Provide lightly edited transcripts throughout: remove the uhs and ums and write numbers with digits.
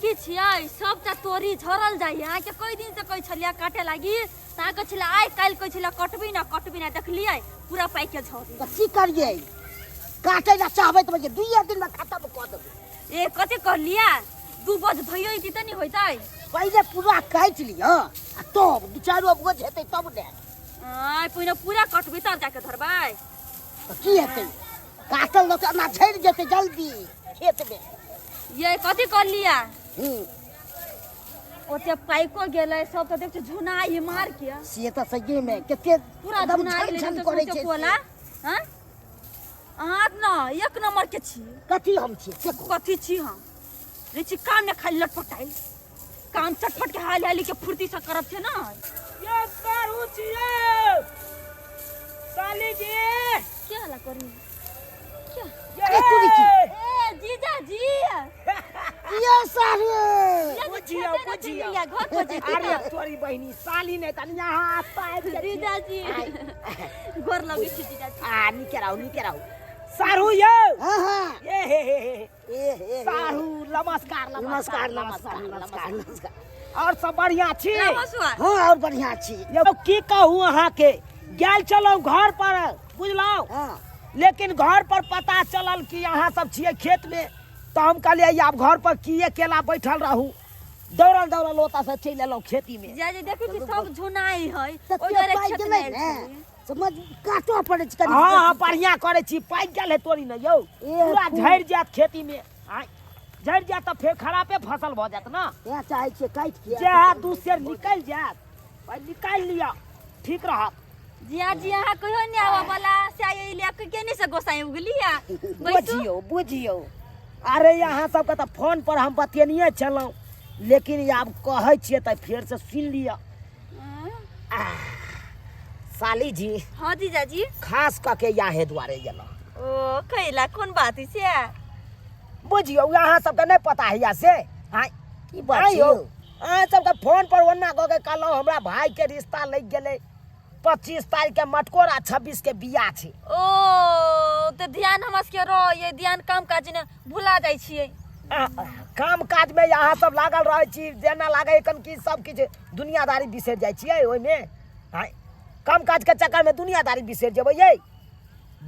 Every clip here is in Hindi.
की छियै सबटा तोरी झरल जाय यहाँ के कई दिन से कई छलिया काटे लागी ता के छला आइ काल कई छला कटबी ना देखलियै पूरा पाइ के झर की करिए काटे ना चाहबे त बजे 2 दिन में खत्म क देबे ए कते कर लिया 2 बज भइयो इति त नि होइतै पहिले पूरा काट लियो आ तब 2-4 बोझ हेतै तब ने आइ पहिने पूरा कटबी त जाके धरबै की हेतै काटल न त ना झड़ जेतै जल्दी खेत में ये कथी कर लिया ओते पाइको गेलै सब त देख झुनाई मार के से त सही में केते पूरा झुनाई छन करे छै कोला हां अहाँ न एक नंबर के छी कथी हम छी से कथी छी हम रे छी काम में खाली लटपटाई काम चटपट के हाली के फुर्ती से करब छै ना ये सारू छिए साली जी क्या हला करी क्या ए तुरी की ए जीजा जी ये सारे बुझियो घर पर जी अरे तोरी बहिनी साली ने तनी यहाँ पाए जीजा जी गोर लगे छी जीजा जी आ निके राउ सारू यो हां हां ए सारू नमस्कार और सब बढ़िया छी नमस्कार हां और बढ़िया छी यो की कहूं अहाँ के गेल चलो घर पर बुझलौ हां लेकिन घर पर पता चलल कि यहाँ सब छिए खेत में तो हम कहलिए आब घर पर किए केला बैठल रहू दौड़ल ओता से चल एलौ खेती में जीजा जी देखै छी सब झुनाई है त ओइ के दरे पाइ खेत गेलै में ने समझ काटो पड़े छै कनी हां बढ़िया करे छी पाइ गेल है तोरी न यौ पूरा झड़ जात खेती में आइ झड़ जात त फिर खराबे फसल भ जात ना या चाहे छै काट के जे 2 सेर निकल जात भाई निकाल लिया ठीक रहत जिया जी यहाँ कहियो नहीं आवा वाला से आइ ले के नहीं से गोसाई उगलिया बुझियो अरे यहाँ सबके त फोन पर हम बतेनिए चलौ लेकिन आब कहै छिए त फिर से सुन लिया साली जी हां जीजा जी खास क के याहे द्वारे गेलो ओ कैला कोन बात से बुझियो यहाँ सबके नहीं पता है या से हां की बात छै अहाँ सबके फोन पर ओन्ना क के कहलौ हमरा भाई के रिश्ता लग गेलै 25 तारीख के मटकोर आ 26 के बियाह छै ओ तो ध्यान हमस के रो ये ध्यान काम काज ने भुला जाय छियै काम काज में यहाँ सब लागल रहे छी जेना लागे कन की सब किछ दुनियादारी बिसर जाय छियै ओइ में हां काम काज के चक्कर में दुनियादारी बिसर जेबै ये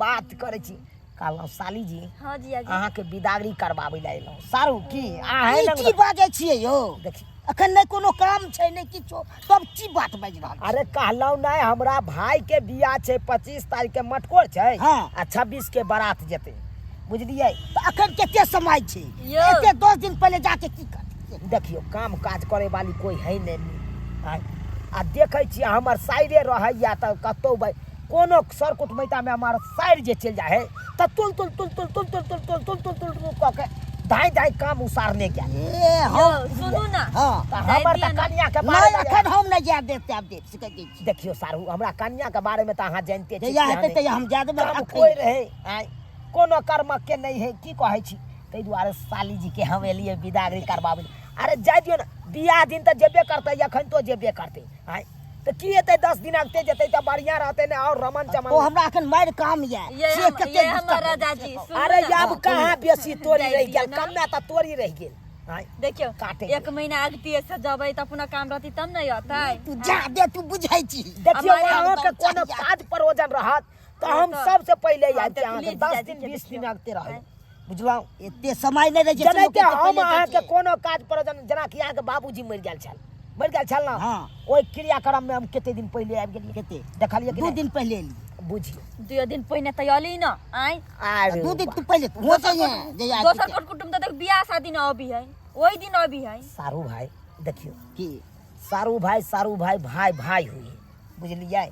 बात करे छी कहलौ साली जी हां जिया जी अहाँ के बिदागरी करबाबै ला एलौ सारू की अहाँ ई की बाजै छियै यो देखी अखन नहीं कोनो काम छै नहीं किछो तब की बात बाज रहल अरे कहलौ नहीं हमरा भाई के बियाह छै 25 तारीख के मटकोर छै हाँ। आ 26 के बारात जेते बुझलियै त अखन केते समय छै यो। एते 10 दिन पहले जाके की कर देखियो काम काज करे वाली कोई है नहीं आ देखे छी हमर साइडे रहैया त कतौ कोनो सरकुट मैता में हमार साइड जे चल जाए त तुल क के धाई काम उसारने गया ए यो हम सुनू ना हां त हमर त कन्या के बारे नहीं में अखन हम नहीं जा देते आप देख सकै छी देखियो सारू हमरा कन्या के बारे में त अहाँ जानते छी जया हेतै त हम जा देबै काम कोई रहे आइ कोनो कर्म के नहीं है की कहै छी तै दुआरे साली जी के हम एलिए बिदागरी करबाबै अरे जाय दियो ना बियाह दिन त जेबे करतै अखन तो जेबे करतै आइ त की हेतै 10 दिन आगते जेतै त बढ़िया रहतै ने और रमन चमन तो हमरा अखन मार काम या ये हमर राजा जी सुनू अरे ना। अब कहाँ बेसी तोरी रह गेल ना। कम में त तोरी रह गेल आइ देखियो काटे 1 महीना आगतिए से जबै त अपना काम रहती तब नहीं होतै तू जा दे तू बुझै छी देखियो हमारे अहाँ के हम कोनो चाहिए। काज प्रयोजन रहत त हम तो- सबसे पहले हाँ, आइ तो अहाँ के प्लीज 10 जाजी दिन के 20 दिन देखियो। आगते रहै बुझलौ एते समय नहीं रहे छै जनैते हम अहाँ के कोनो काज प्रयोजन जेना कि अहाँ के बाबूजी मर गेल छल ना हाँ। ओइ क्रियाक्रम में हम केते दिन पहले आबि गेलियै केते देखलियै कि 2 नहीं? दिन पहले ली बुझियो 2 दिन पहिने त यली न आइ अरे 2 दिन तू पहले तू हो जाइए जया दोसर कर कुटुम त देख बियाह शादी न अभी है ओई दिन अभी है सारू भाई देखियो की सारू भाई भाई हुई बुझलियै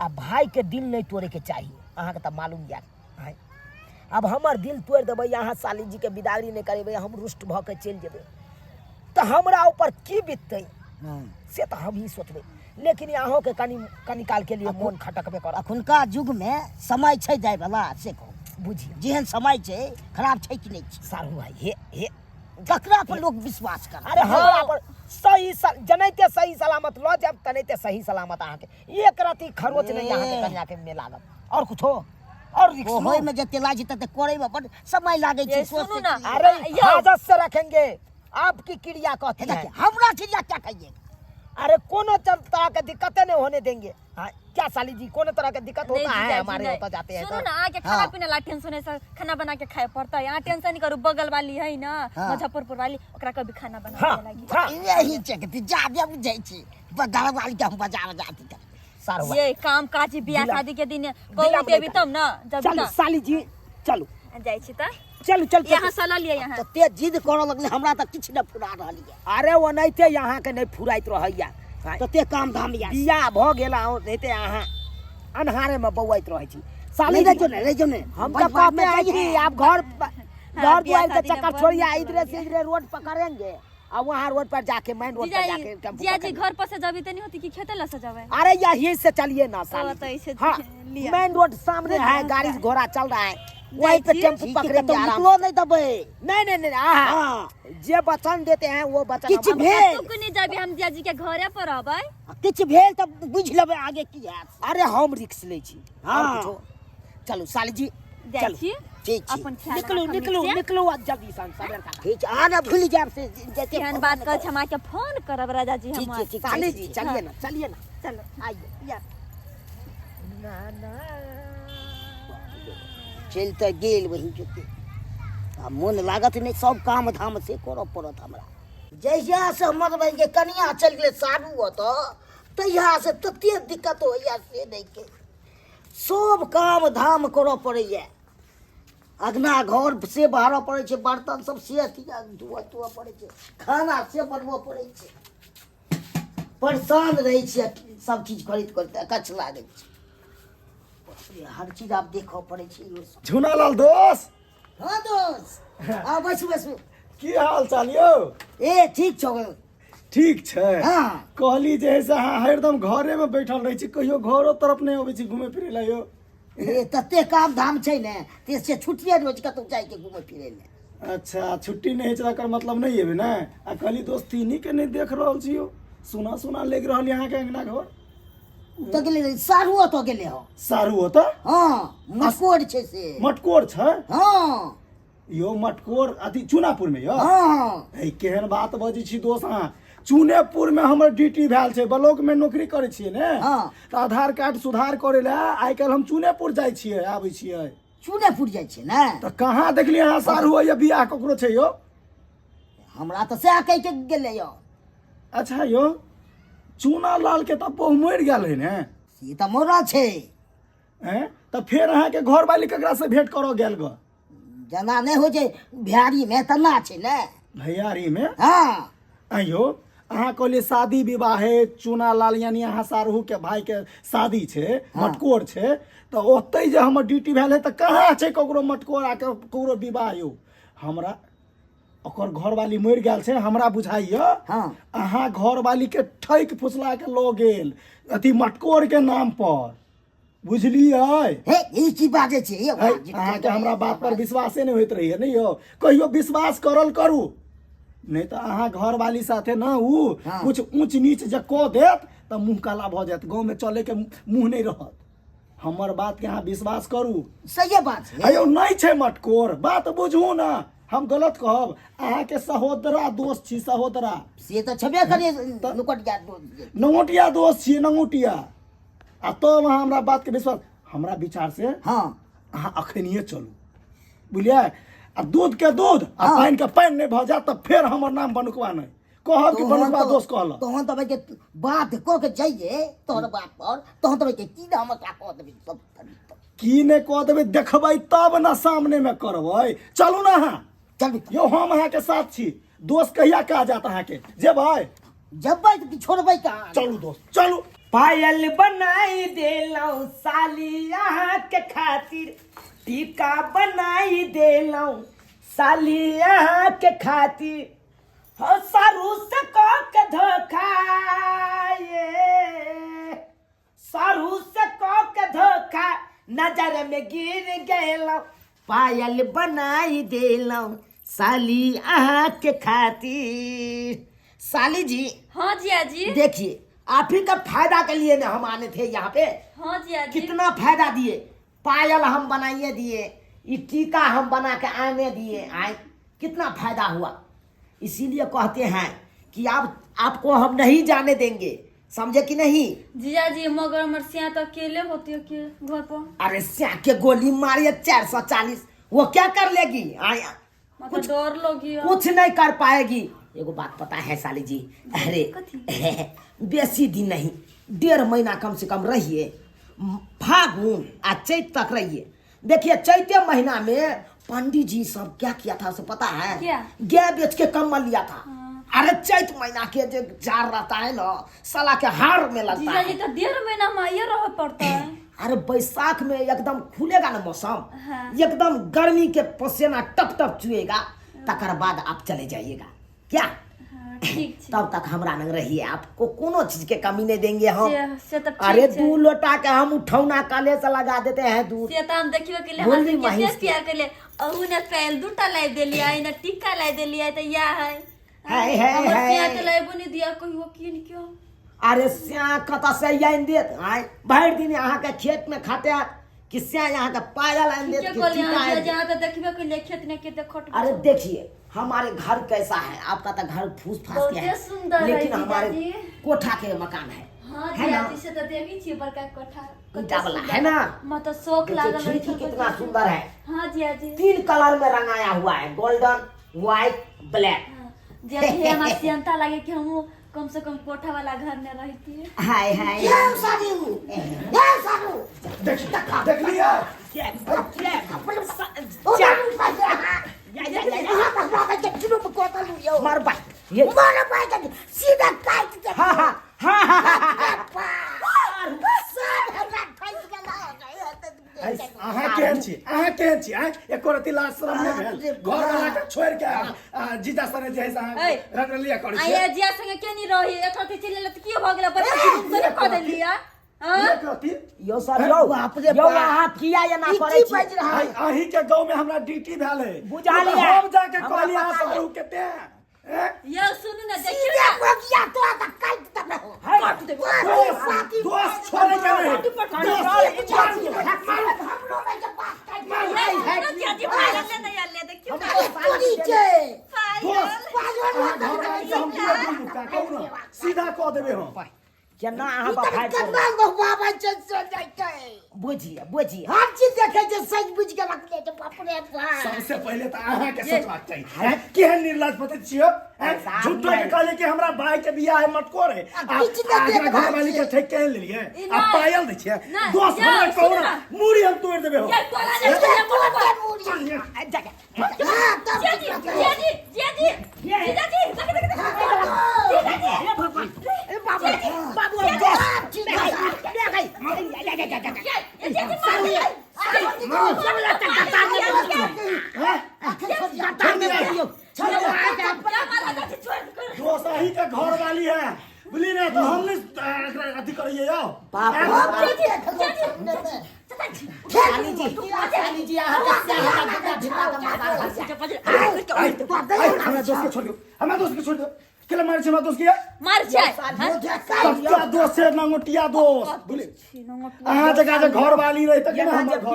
आ भाई के दिल नहीं तोड़े के चाहिए अहाँ के त मालूम या है अब हमर दिल तोड़ देबै यहाँ साली जी के बिदागरी नहीं करेबै हम रुष्ट भ के चल जेबै त हमरा ऊपर की बीततै से तो हम ही सोचबै लेकिन अहों के कनी काल के लिए मन खटकबे कर अखुनका युग में समय छै जाय वाला से कहू बुझियो जेहन समय छै खराब छै कि नहीं छै सारू भाई हे ककरा पर लोग विश्वास कर अरे हमरा पर जनैते सही सलामत ल जाब तनैते सही सलामत अहाँ के एक राती खरोच नहीं अहाँ के कन्या के में लागत और कुछ हो और होय में जते लाज तते करे में बड़ समय लागे छै ये सुनू ना अरे हिफाजत से रखेंगे आपकी क्रिया कहती है। हमरा चिड़िया क्या कहिए? अरे कोनो तरह के दिक्कतें नहीं होने देंगे। हाँ, क्या साली जी कोनो तरह का दिक्कत होता है हमारे होता जाते हैं सुनो तो? ना, आके खाना पीना ला टेंशन से खाना बना के खाए पड़ता है। यहाँ टेंशन नहीं करू, बगल वाली है ना मुजफ्फरपुर वाली, ओकरा कभी खाना बना हाँ, के लागी। हाँ, यही चकती जादे बुझै छी, बगाल वाली के हम बाजार जाती कर। सारू ये काम काज बियाह बिला- शादी के दिन बिला कहू देबी बोले तब ना जब चलो ना साली जी चलो जाई छी त चलो चल यहाँ सला लिए यहाँ। तो ते जिद करऽ लगले, हमरा त किछ न फुरा रहल है। अरे वो नहीं थे यहाँ के नहीं फुराइत रहैया। तो ते काम धाम या बियाह भ गेला रहते यहाँ अन्हारे में बौआइत रहे छी। साली नहीं जी रे जो ने हम तो कहते हैं कि आप घर हाँ, द्वार शादी का चक्कर में छोड़िए, बंद इधर से इधर रोड पकड़ेंगे और वहाँ रोड पर जाके मेन रोड पर जाके टेम्पो जिया जी पकड़ेंगे। घर पर से जबी तो नहीं होती कि खेते ला सजावे। अरे यहीं से चलिए ना तो साली ऐसे जी। हाँ लिया। मेन रोड सामने है, गाड़ी घोड़ा चल रहा है, वहीं पे टेम्पो पकड़ेंगे तो आराम निकलो नहीं दबे। नहीं नहीं नहीं हाँ हां जे वचन देते हैं वो वचन किछ हम- भेल तुक नहीं जबी हम जिया जी के घरे पर रहबै। किछ भेल त बुझ लेबै आगे की है। अरे हम रिक्स ले छी। हाँ। और कुछो? चलो साली जी जाई चलो छी ठीक छी। अपन ख्याल निकलो राखब निकलो नीक से। निकलो आज जल्दी सन सवेर का। ठीक आ ना भूल जाब से जते एहन बात कर छ हमरा के फोन करब राजा जी ठीक हम। छै, ठीक छै। साली जी चलिए ना चलिए ना चलो आइए या ना ना चल त गेल वही जते। आ मन लागत नहीं, सब काम धाम से करऽ पड़त हमरा। जहिया से हमर भाई के कनिया चल गेले सारू होत, तहिया से तते दिक्कत होइया से नहीं के। सब काम धाम करऽ पड़ैया, अगना घर से बाहर पड़े छै, बर्तन सब से धुआ पड़े छै, खाना से बनबऽ पड़े छै। परेशान रहे छियै सब चीज खरीद करते, कछ लागे छै। हर चीज आप देखऽ पड़े छै। झुनालाल दोस्त हाँ दोस्त आ बैसू बैसू। की हाल चाल यौ? ए ठीक छौ। ठीक छै। हाँ कहली जे है से अहाँ हरदम घरे में बैठल रहे छी, कहियो घरो तरफ नहीं अबै छी घूमे फिरे ला यौ? ए तते काम धाम छै ने, ते से छुट्टिए रोज कतौ जाय के घूमे फिरे ले। अच्छा छुट्टी नहीं है एकर मतलब नहीं है ना? आ कहली दोस्त तीनी के नहीं देख रहल छी यौ, सुना सुना लग रहल यहाँ के अंगना घर। तो गेले सारू तो गेले हो। सारू होता हाँ मटकोर छै से। मटकोर छै हाँ यो मटकोर अथी चूनापुर में यो? हाँ ए केहन बात बजै छी दोस्त अहाँ। चूनेपुर में हमर ड्यूटी भेल छै, ब्लॉक में नौकरी करे छियै ने, हाँ। तो आधार कार्ड सुधार करे ला आइ काल्हि हम चूनेपुर जाइ छियै, आबै छियै। चूनेपुर जाय छै ने। तो कहाँ देखलियै अहाँ सारू हो या बियाह ककरो छै यो? हमरा तो सएह कहि के गेले यो। अच्छा यो चूना लाल के तो बहु मरि गेल है ने? से तो मोरा छै। हैं तो फिर अहाँ के घर वाली केकरा से भेंट करऽ गेल ग? जना नहीं हो जे बिहारी में तना छै ने। भैयारी में? हाँ आइयो अहाँ कहलिए शादी विवाह है, चूना लाल यानी अहाँ सारू के भाई के शादी छै, मटकोर छै, तो ओतै जे हमर ड्यूटी भेल है तो कहाँ छै ककरो मटकोर आ ककरो विवाह यो? हमरा ओकर घरवाली मरि गेल छै, हमरा बुझाइए हाँ अहाँ घरवाली के ठैक फुसला के लऽ गेल अथी मटकोर के नाम पर, बुझलियै? हे ई की बाजे छै ये? अहाँ के हमरा बात पर विश्वासे नहीं होइत रहिए नहीं यो? कहियो विश्वास करल करू, नहीं तो अहाँ घरवाली साथे ना उ हाँ। कुछ ऊंच नीच जे कह देत तो मुंह काला भ जात, गांव में चले के मुंह नहीं रहत। हमर बात के अहाँ विश्वास करू। सही बात छै। अयो नहीं छै मटकोर, बात बुझू ना, हम गलत कहब? अहाँ के सहोदरा दोस्त छी, सहोदरा से तो छबे करे नुकट जा दोस्त। नंगोटिया दोस्त छी, नंगोटिया। आ तो वहाँ हमरा बात के विश्वास, हमरा विचार से हाँ अहाँ अखनिए चलू, बुझलिए? आ दूध के दूध आ हाँ। पानि के पानि नहीं भ जात तो फिर हमर नाम बनुकवा नहीं कहब कि बनुकवा दोस्त कहलक। तो हम तो भाई के बात को के जाइए तोहर बात पर, तो हम तो भाई के की नाम का कह देबे सब तरीका। की नहीं कह देबै देखबै तब ना सामने में करबै। चलू ना अहाँ, चल यो हम अहाँ के साथ छी। दोस्त कहिया कहा जात अहाँ के जेबै? जब भाई छोड़बै कहां? चलू दोस्त चलू। पायल बनाई देलौं साली यहाँ के खातिर, टीका बनाई देलौं साली यहाँ के खातिर, हो सारू से कह के धोखा, ये सारू से कह के धोखा नजर में गिर गेलौं, पायल बनाई देलौं साली यहाँ के खातिर। साली जी हाँ जिया जी। देखिए आप ही का फायदा के लिए ना हम आने थे यहाँ पे। हाँ जिया जी। कितना फायदा दिए, पायल हम बनाइए दिए, ये टीका हम बना के आने दिए, आए कितना फायदा हुआ। इसीलिए कहते हैं कि आपको हम नहीं जाने देंगे, समझे कि नहीं। जीजा जी मगर मरसिया तो अकेले होती है के घर पर। अरे स्या के गोली मारिए 440, वो क्या कर लेगी? मतलब डर लोगी। कुछ नहीं कर पाएगी। एगो बात पता है साली जी, अरे बेसी दिन नहीं, 1.5 महीना कम से कम रहिए, फागुन आ चैत तक रहिए। देखिए चैते महीना में पंडित जी सब क्या किया था उसे पता है? क्या? गाय बेच के कम्बल लिया था। अरे चैत महीना के जो जार रहता है ना, साला के हार में लगता जीजा है। जी तो 1.5 महीना में ये रह पड़ता है। अरे बैसाख में एकदम खुलेगा ना मौसम, हाँ। एकदम गर्मी के पसीना टप टप चुएगा, तकर बाद आप चले जाइएगा क्या? हाँ, ठीक छै। तब तक हमरा नंग रहिए, आपको कोनो चीज के कमी नहीं देंगे हम। से तो ठीक अरे छै। 2 लोटा के हम उठौना काले से लगा देते हैं दूध। से तो हम देखियो के लिए बोली हंसी महिष के प्यार के लिए अहू ने पैल 2टा लाई देलिया, इने टिक्का लाई देलिया, तो या है है, है, हमर है। सिया के लाइबो नहीं दिया कहियो किन क्यों। अरे स्या कत से आइन देत आय भर दिन यहाँ के खेत में खाते कि स्या यहाँ के पायल आइन देत के कि कोलिया टीका आइन देत। जहां तो देखबे के लिए खेत ने के देखट। अरे देखिए हमारे घर कैसा है, आपका तो घर फूस फास बहुते के है, सुंदर है लेकिन हमारे जीजाजी। कोठा के मकान है। हां है जी ना? आती से तो देखी छी बड़का कोठा ईटा वाला है ना? मत शौक देखिए लागल है खिड़की कितना सुंदर है, हां जी आजी। 3 कलर में रंगाया हुआ है, गोल्डन, व्हाइट, ब्लैक। जे हे हमरा सियंता लागे कि हम कम से कम कोठा वाला घर में रहती। हाय हाय ये साधु, ये साधु। देख लिया? मार बाई ये सीधा काट दे। हाँ हाँ हाँ हाँ हाँ अहाँ केहन छी? अहाँ केहन छी? एको रति लाज शरम नहि भेल? घर वाला के छोड़ि के जीजा सने जे है से अहाँ ए, रगड़लिया करै छी? आया जिया संगे के नहीं रही एकरती चले त की भ गेल बच्चा तुम करे क देलिया। हां एक रति यो सर यो बाप रे यो बाप। अहाँ किया या ना ई करै की बाजि छी? रहा है? अहीं के गांव में हमरा ड्यूटी भेल है, बुझा लिया। हम जाके हमरा कहलिया पता है। सारू के ते ये सुन ना देखियो सीधा ना कोकिया तो आता काट दे। काट दे। दोस्त छोड़े के नहीं, जियाजी फाइल ले नहीं आले देखियो ना फाइल सीधा कह देबे हम। केना अहाँ बफाइ बुझिए बुझिए हर चीज देखे जे सच बुझ के रखले जे बाप रे बाप। सबसे पहले तो अहाँ के सोचबाक चाहिए केहन निर्लज पते छियो? झूठो के कहले कि हमरा भाई के बियाह है मटकोर है, आखिर घर वाली के ठेक के लेलिए आ पायल दे छिए। दोस्त हमरा कहू ना मुड़ी हम तोड़ देबे हो। ये तोला ने तोला जियाजी जियाजी जियाजी जियाजी दोस्त अही के घर वाली है बोली ना, तो हम नहीं अथी करिए यो। साली जी अहाँ हमरा दोस्त के छोड़ दो, हमरा दोस्त के छोड़ दो। केला मार छै हमरा दोस्त के? मार छै सबका दोस्त है नंगोटिया दोस्त बोली। अहाँ जगह जे घर वाली रही तक ना हमर घर।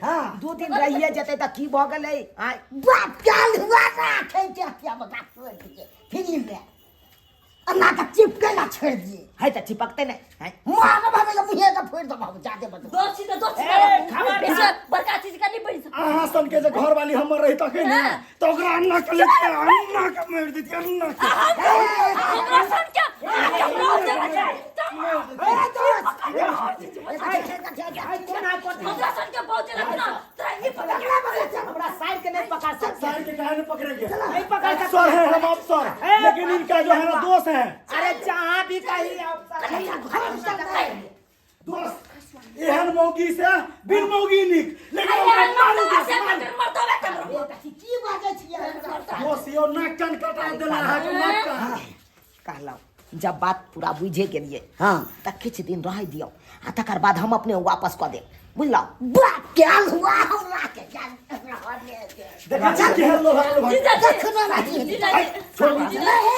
हाँ 2 दिन रहिए जते त की भ गेलै? आय बाप काल हुआ ना खेते क्या बता फिर में अन्ना का चिपके ना छोड़ दिए। है त चिपकते नहीं है। मार के भावे मुहे का फोड़ दो बाबू जादे बता। दोस्ती तो दोस्ती खबर ऐसे बड़का चीज का नहीं पड़ी सब। अहाँ सन के जे घर वाली हमर रही तक ना, तो ओकरा अन्ना के लेके अन्ना के मार देती अन्ना के। हमरा सन क्या हमरा सन के बहुत लगे ना तरंगी पकड़ हमरा साइड के नहीं पकड़ सकते। साल के काहे नहीं पकड़ेंगे? नहीं पकड़ सकते। अफसर है हम अफसर, लेकिन इनका जो है ना दोस्त है अरे जहाँ भी कहीं दोस्त एहन मौगी से बिन मौगी निक, लेकिन ओकरा मारू के की बाजे छिए दोस्त यो नाक कान कटा देला है कि नाक कान। कहलौ जब बात पूरा बुझे के लिए हां त किछ दिन रह दियो आ तकर बाद हम अपने वापस क दे बुझलौ। बाप काल हुआ हमरा के जान रहने के देखा छी केहन लोग है जीजा देखना नहीं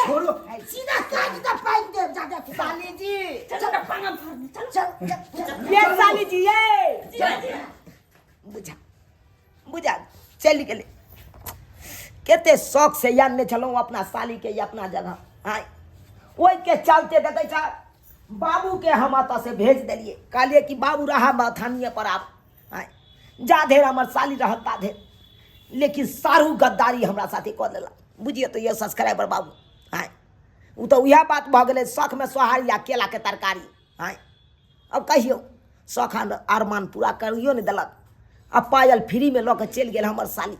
छोड़ो सीधा काट दे पाइन दे जादे साली जी चलो ना पांगम फरने चलो ये साली जी ये बुझा बुझा चल गेले केते शौक से आनने छलहुँ अपना साली के अपना जगह। आय ओहि के चलते देखे छ बाबू के हम अतः से भेज दिलिए, कहलिए कि बाबू रहा बथानिए पर आप। आय जा धेर हमर साली रहत ता धेर, लेकिन सारू गद्दारी हमरा साथे कऽ लेलक। बुझिए तो ये सब्सक्राइबर बाबू। आय उ तो वह बात भऽ गेलै शौख में सोहारी या केला के तरकारी। आय अब कहियो शौख अरमान पूरा करियो ने देलक। अब पायल फ्री में लऽ के चलि गेल हमर साली।